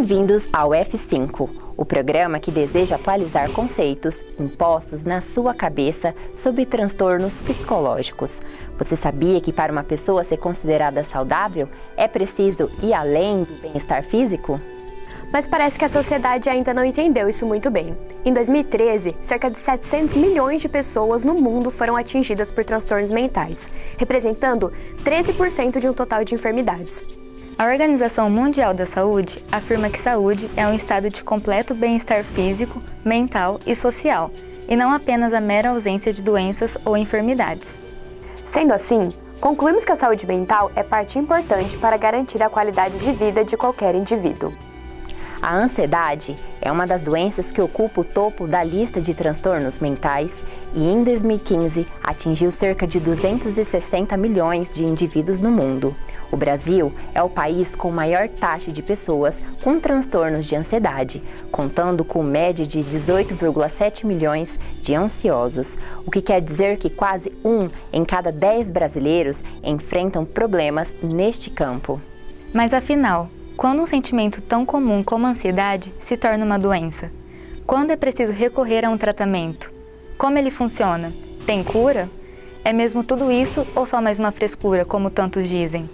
Bem-vindos ao F5, o programa que deseja atualizar conceitos impostos na sua cabeça sobre transtornos psicológicos. Você sabia que para uma pessoa ser considerada saudável, é preciso ir além do bem-estar físico? Mas parece que a sociedade ainda não entendeu isso muito bem. Em 2013, cerca de 700 milhões de pessoas no mundo foram atingidas por transtornos mentais, representando 13% de um total de enfermidades. A Organização Mundial da Saúde afirma que saúde é um estado de completo bem-estar físico, mental e social, e não apenas a mera ausência de doenças ou enfermidades. Sendo assim, concluímos que a saúde mental é parte importante para garantir a qualidade de vida de qualquer indivíduo. A ansiedade é uma das doenças que ocupa o topo da lista de transtornos mentais e, em 2015, atingiu cerca de 260 milhões de indivíduos no mundo. O Brasil é o país com maior taxa de pessoas com transtornos de ansiedade, contando com média de 18,7 milhões de ansiosos, o que quer dizer que quase 1 em cada 10 brasileiros enfrentam problemas neste campo. Mas afinal, quando um sentimento tão comum como a ansiedade se torna uma doença? Quando é preciso recorrer a um tratamento? Como ele funciona? Tem cura? É mesmo tudo isso ou só mais uma frescura, como tantos dizem?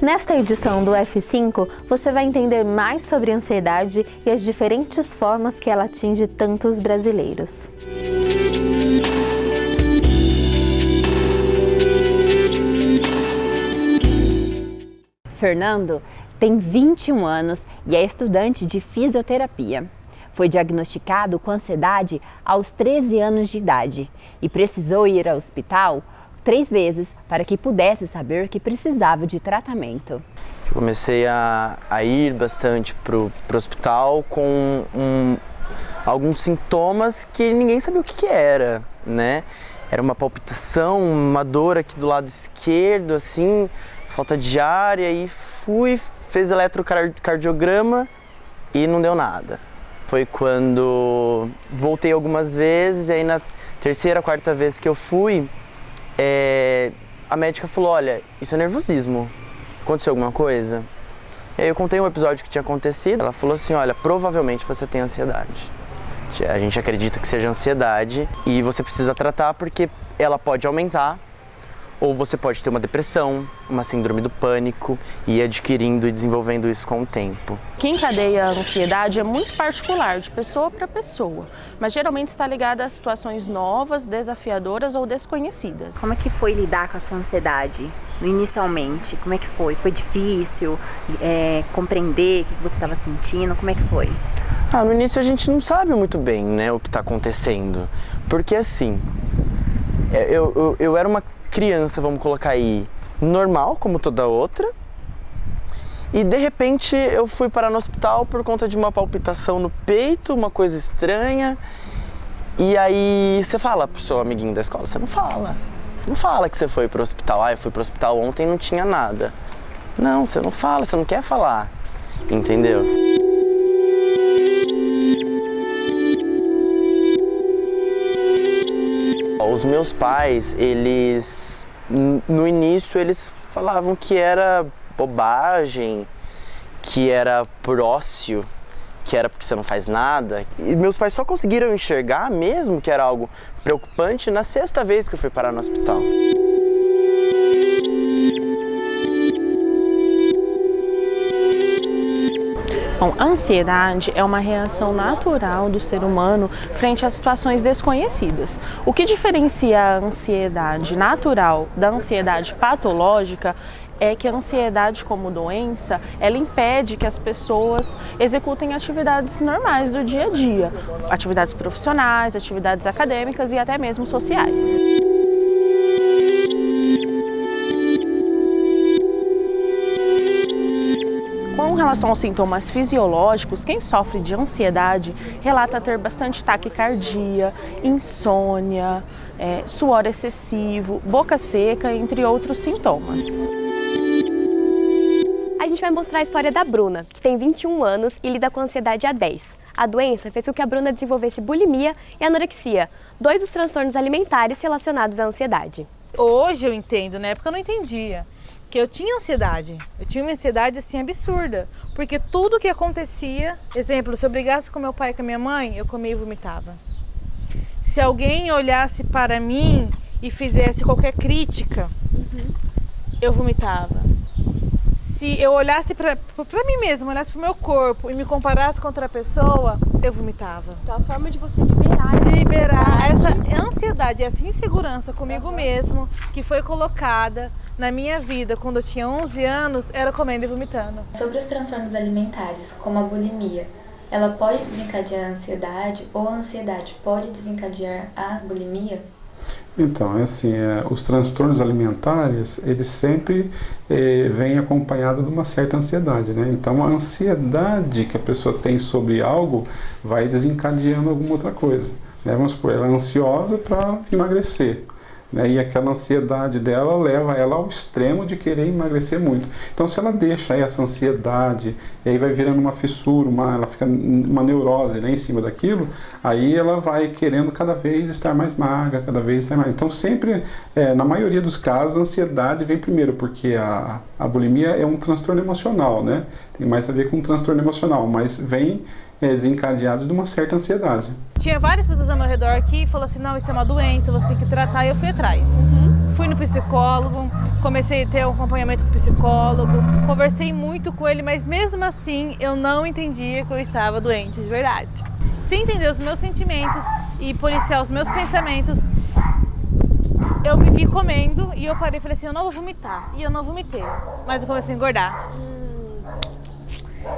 Nesta edição do F5, você vai entender mais sobre a ansiedade e as diferentes formas que ela atinge tantos brasileiros. Fernando tem 21 anos e é estudante de fisioterapia. Foi diagnosticado com ansiedade aos 13 anos de idade e precisou ir ao hospital 3 vezes para que pudesse saber que precisava de tratamento. Eu comecei a ir bastante pro hospital com alguns sintomas que ninguém sabia o que era, né? Era uma palpitação, uma dor aqui do lado esquerdo, assim, falta de ar, e aí fez eletrocardiograma e não deu nada. Foi quando voltei algumas vezes, e aí na terceira, quarta vez que eu fui, a médica falou, olha, isso é nervosismo, aconteceu alguma coisa? E aí eu contei um episódio que tinha acontecido, ela falou assim, olha, provavelmente você tem ansiedade. A gente acredita que seja ansiedade e você precisa tratar porque ela pode aumentar, ou você pode ter uma depressão, uma síndrome do pânico e ir adquirindo e desenvolvendo isso com o tempo. O que encadeia a ansiedade é muito particular, de pessoa para pessoa, mas geralmente está ligada a situações novas, desafiadoras ou desconhecidas. Como é que foi lidar com a sua ansiedade inicialmente? Como é que foi? Foi difícil compreender o que você estava sentindo? Como é que foi? No início a gente não sabe muito bem, né, o que está acontecendo, porque assim, eu era uma criança, vamos colocar aí, normal, como toda outra. E de repente eu fui parar no hospital por conta de uma palpitação no peito, uma coisa estranha. E aí você fala pro seu amiguinho da escola, você não fala. Você não fala que você foi pro hospital. Eu fui pro hospital ontem e não tinha nada. Não, você não fala, você não quer falar. Entendeu? Os meus pais, eles, no início, eles falavam que era bobagem, que era por ócio, que era porque você não faz nada. E meus pais só conseguiram enxergar mesmo que era algo preocupante na 6ª vez que eu fui parar no hospital. Bom, a ansiedade é uma reação natural do ser humano frente a situações desconhecidas. O que diferencia a ansiedade natural da ansiedade patológica é que a ansiedade como doença, ela impede que as pessoas executem atividades normais do dia a dia, atividades profissionais, atividades acadêmicas e até mesmo sociais. Com relação aos sintomas fisiológicos, quem sofre de ansiedade relata ter bastante taquicardia, insônia, suor excessivo, boca seca, entre outros sintomas. A gente vai mostrar a história da Bruna, que tem 21 anos e lida com ansiedade há 10. A doença fez com que a Bruna desenvolvesse bulimia e anorexia, 2 dos transtornos alimentares relacionados à ansiedade. Hoje eu entendo, na época eu não entendia. que eu tinha ansiedade. Eu tinha uma ansiedade assim absurda, porque tudo que acontecia, exemplo, se eu brigasse com meu pai e com a minha mãe, eu comia e vomitava. Se alguém olhasse para mim e fizesse qualquer crítica, eu vomitava. Se eu olhasse para mim mesma, olhasse para o meu corpo e me comparasse com outra pessoa, eu vomitava. Então a forma de você liberar essa ansiedade, essa insegurança comigo mesmo, que foi colocada na minha vida quando eu tinha 11 anos, era comendo e vomitando. Sobre os transtornos alimentares, como a bulimia, ela pode desencadear a ansiedade ou a ansiedade pode desencadear a bulimia? Então, é assim, os transtornos alimentares, eles sempre vêm acompanhados de uma certa ansiedade, né? Então, a ansiedade que a pessoa tem sobre algo vai desencadeando alguma outra coisa, né? Vamos supor, ela é ansiosa para emagrecer, né? E aquela ansiedade dela leva ela ao extremo de querer emagrecer muito. Então, se ela deixa essa ansiedade, e aí vai virando uma fissura, ela fica uma neurose, né, em cima daquilo, aí ela vai querendo cada vez estar mais magra, cada vez estar mais... Então, sempre, na maioria dos casos, a ansiedade vem primeiro, porque a bulimia é um transtorno emocional, né? Tem mais a ver com um transtorno emocional, mas vem desencadeado de uma certa ansiedade. Tinha várias pessoas ao meu redor que falaram assim, não, isso é uma doença, você tem que tratar, e eu fui atrás. Fui no psicólogo, comecei a ter um acompanhamento com o psicólogo, conversei muito com ele, mas mesmo assim eu não entendia que eu estava doente de verdade. Sem entender os meus sentimentos e policiar os meus pensamentos, eu me vi comendo e eu parei e falei assim, eu não vou vomitar. E eu não vomitei, mas eu comecei a engordar.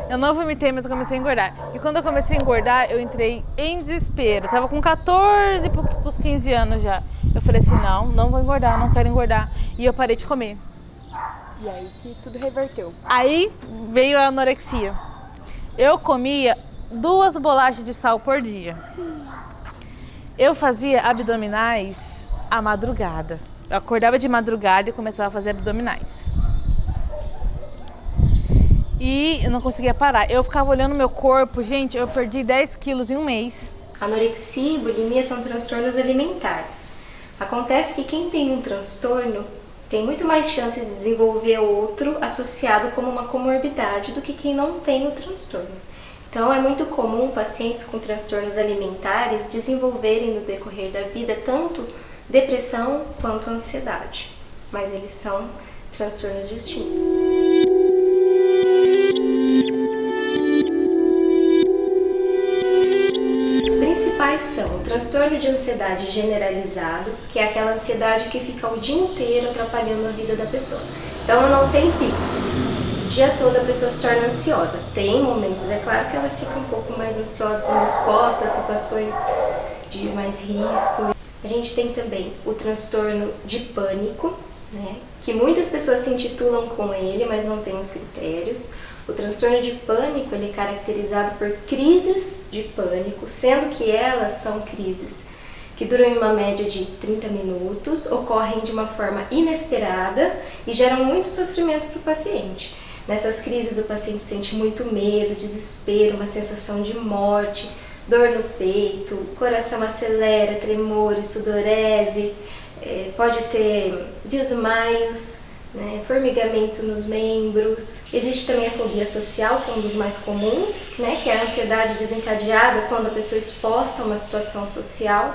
Eu não vomitei, mas eu comecei a engordar. E quando eu comecei a engordar, eu entrei em desespero. Eu tava com 14 para os 15 anos já. Eu falei assim, não vou engordar, não quero engordar. E eu parei de comer. E aí que tudo reverteu. Aí veio a anorexia. Eu comia 2 bolachas de sal por dia. Eu fazia abdominais à madrugada. Eu acordava de madrugada e começava a fazer abdominais. E eu não conseguia parar. Eu ficava olhando meu corpo. Gente, eu perdi 10 quilos em um mês. Anorexia e bulimia são transtornos alimentares. Acontece que quem tem um transtorno tem muito mais chance de desenvolver outro associado como uma comorbidade do que quem não tem o transtorno. Então, é muito comum pacientes com transtornos alimentares desenvolverem no decorrer da vida tanto depressão quanto ansiedade. Mas eles são transtornos distintos. São o transtorno de ansiedade generalizado, que é aquela ansiedade que fica o dia inteiro atrapalhando a vida da pessoa. Então, ela não tem picos. O dia todo a pessoa se torna ansiosa. Tem momentos, é claro que ela fica um pouco mais ansiosa quando exposta a situações de mais risco. A gente tem também o transtorno de pânico, né, que muitas pessoas se intitulam com ele, mas não têm os critérios. O transtorno de pânico ele é caracterizado por crises de pânico, sendo que elas são crises que duram em uma média de 30 minutos, ocorrem de uma forma inesperada e geram muito sofrimento para o paciente. Nessas crises o paciente sente muito medo, desespero, uma sensação de morte, dor no peito, o coração acelera, tremores, sudorese, pode ter desmaios, né, formigamento nos membros. Existe também a fobia social, que é um dos mais comuns, né, que é a ansiedade desencadeada quando a pessoa é exposta a uma situação social.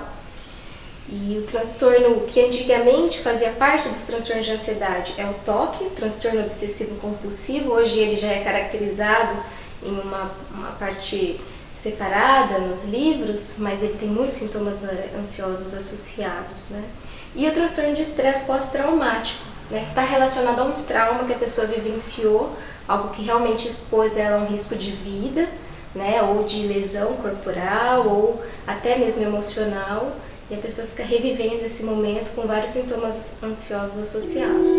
E o transtorno que antigamente fazia parte dos transtornos de ansiedade é o TOC, transtorno obsessivo compulsivo. Hoje ele já é caracterizado em uma parte separada nos livros, mas ele tem muitos sintomas ansiosos associados, né? E o transtorno de estresse pós-traumático, né, que está relacionado a um trauma que a pessoa vivenciou, algo que realmente expôs ela a um risco de vida, né, ou de lesão corporal, ou até mesmo emocional, e a pessoa fica revivendo esse momento com vários sintomas ansiosos associados.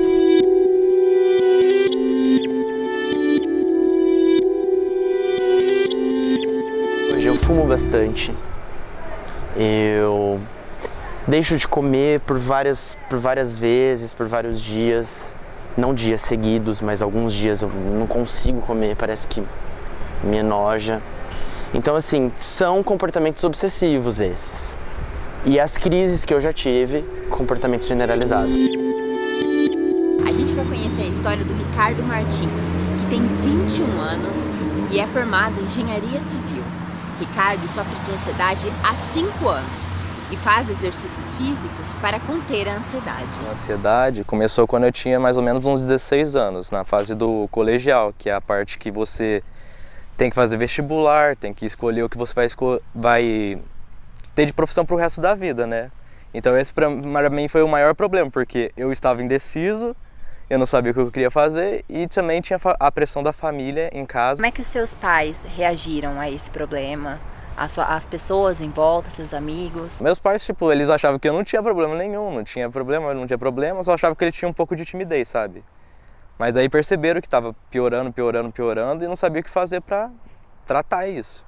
Hoje eu fumo bastante. Eu deixo de comer por várias vezes, por vários dias. Não dias seguidos, mas alguns dias eu não consigo comer, parece que me enoja. Então, assim, são comportamentos obsessivos esses. E as crises que eu já tive, comportamentos generalizados. A gente vai conhecer a história do Ricardo Martins, que tem 21 anos e é formado em engenharia civil. Ricardo sofre de ansiedade há 5 anos e faz exercícios físicos para conter a ansiedade. A ansiedade começou quando eu tinha mais ou menos uns 16 anos, na fase do colegial, que é a parte que você tem que fazer vestibular, tem que escolher o que você vai ter de profissão para o resto da vida, né? Então esse para mim foi o maior problema, porque eu estava indeciso, eu não sabia o que eu queria fazer e também tinha a pressão da família em casa. Como é que os seus pais reagiram a esse problema? As pessoas em volta, seus amigos? Meus pais, tipo, eles achavam que eu não tinha problema nenhum, não tinha problema, só achavam que ele tinha um pouco de timidez, sabe? Mas daí perceberam que estava piorando e não sabia o que fazer para tratar isso.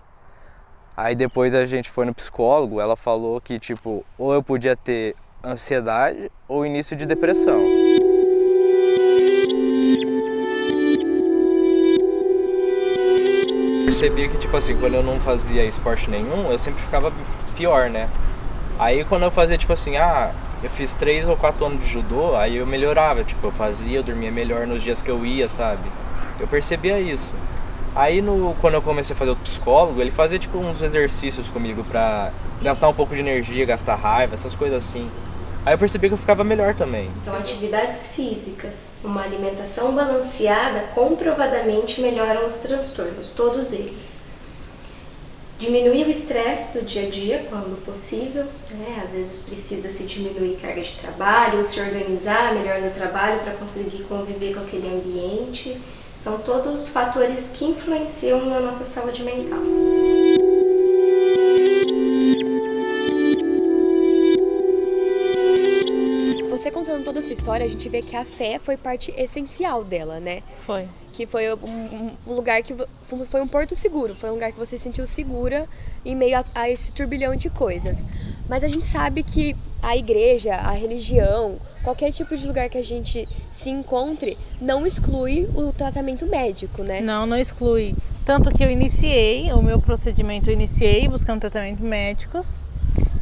Aí depois a gente foi no psicólogo, ela falou que, tipo, ou eu podia ter ansiedade ou início de depressão. Percebia que, tipo assim, quando eu não fazia esporte nenhum, eu sempre ficava pior, né? Aí quando eu fazia, tipo assim, eu fiz 3 ou 4 anos de judô, aí eu melhorava, tipo, eu dormia melhor nos dias que eu ia, sabe? Eu percebia isso. Aí quando eu comecei a fazer o psicólogo, ele fazia, tipo, uns exercícios comigo pra gastar um pouco de energia, gastar raiva, essas coisas assim. Aí eu percebi que eu ficava melhor também. Então, atividades físicas, uma alimentação balanceada comprovadamente melhoram os transtornos, todos eles. Diminuir o estresse do dia a dia, quando possível, né? Às vezes precisa se diminuir carga de trabalho, ou se organizar melhor no trabalho para conseguir conviver com aquele ambiente. São todos fatores que influenciam na nossa saúde mental. Você contando toda essa história, a gente vê que a fé foi parte essencial dela, né? Foi. Que foi um lugar que foi um porto seguro, foi um lugar que você se sentiu segura em meio a esse turbilhão de coisas. Mas a gente sabe que a igreja, a religião, qualquer tipo de lugar que a gente se encontre, não exclui o tratamento médico, né? Não exclui. Tanto que eu iniciei o meu procedimento, buscando tratamento médicos.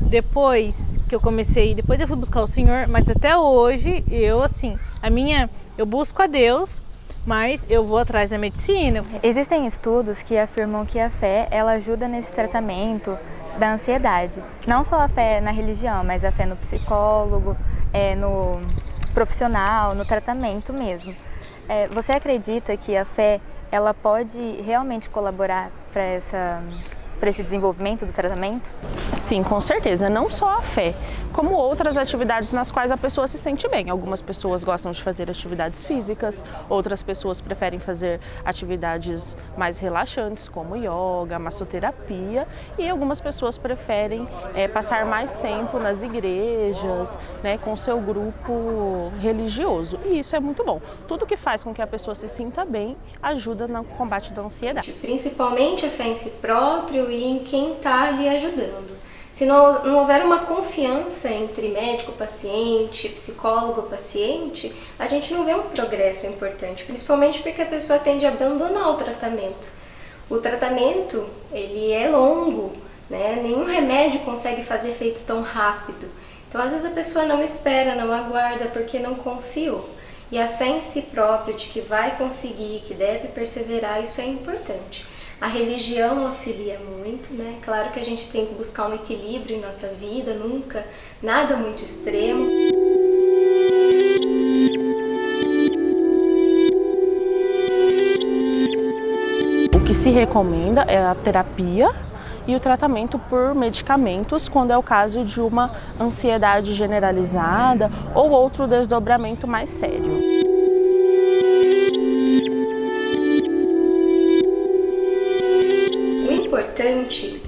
Depois que eu comecei, depois eu fui buscar o Senhor, mas até hoje eu busco a Deus, mas eu vou atrás da medicina. Existem estudos que afirmam que a fé, ela ajuda nesse tratamento da ansiedade. Não só a fé na religião, mas a fé no psicólogo, no profissional, no tratamento mesmo. Você acredita que a fé, ela pode realmente colaborar para esse desenvolvimento do tratamento? Sim, com certeza. Não só a fé, como outras atividades nas quais a pessoa se sente bem. Algumas pessoas gostam de fazer atividades físicas, outras pessoas preferem fazer atividades mais relaxantes, como yoga, massoterapia, e algumas pessoas preferem passar mais tempo nas igrejas, né, com seu grupo religioso. E isso é muito bom. Tudo que faz com que a pessoa se sinta bem ajuda no combate da ansiedade. Principalmente a fé em si próprio e em quem está ali ajudando. Se não houver uma confiança entre médico-paciente, psicólogo-paciente, a gente não vê um progresso importante, principalmente porque a pessoa tende a abandonar o tratamento. O tratamento, ele é longo, né? Nenhum remédio consegue fazer efeito tão rápido. Então, às vezes a pessoa não espera, não aguarda porque não confiou. E a fé em si próprio de que vai conseguir, que deve perseverar, isso é importante. A religião auxilia muito, né? Claro que a gente tem que buscar um equilíbrio em nossa vida, nunca nada muito extremo. O que se recomenda é a terapia e o tratamento por medicamentos quando é o caso de uma ansiedade generalizada ou outro desdobramento mais sério. O importante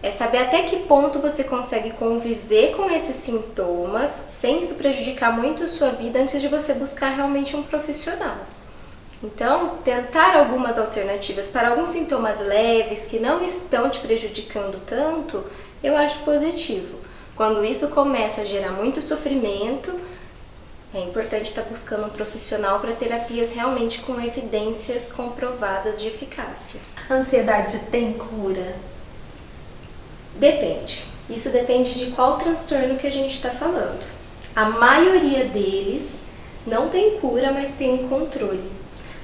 é saber até que ponto você consegue conviver com esses sintomas sem isso prejudicar muito a sua vida antes de você buscar realmente um profissional. Então, tentar algumas alternativas para alguns sintomas leves que não estão te prejudicando tanto, eu acho positivo. Quando isso começa a gerar muito sofrimento, é importante estar buscando um profissional para terapias realmente com evidências comprovadas de eficácia. A ansiedade tem cura? Depende. Isso depende de qual transtorno que a gente está falando. A maioria deles Não tem cura, mas tem um controle.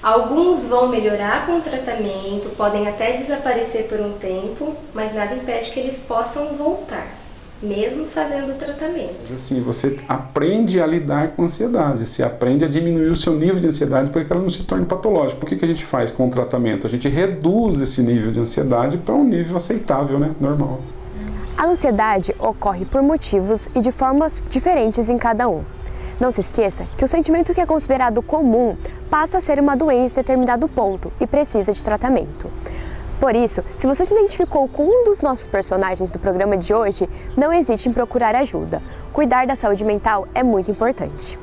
Alguns vão melhorar com o tratamento, podem até desaparecer por um tempo, mas nada impede que eles possam voltar, mesmo fazendo o tratamento. Assim, você aprende a lidar com a ansiedade, você aprende a diminuir o seu nível de ansiedade para que ela não se torne patológica. O que a gente faz com o tratamento? A gente reduz esse nível de ansiedade para um nível aceitável, né? Normal. A ansiedade ocorre por motivos e de formas diferentes em cada um. Não se esqueça que o sentimento que é considerado comum passa a ser uma doença em determinado ponto e precisa de tratamento. Por isso, se você se identificou com um dos nossos personagens do programa de hoje, não hesite em procurar ajuda. Cuidar da saúde mental é muito importante.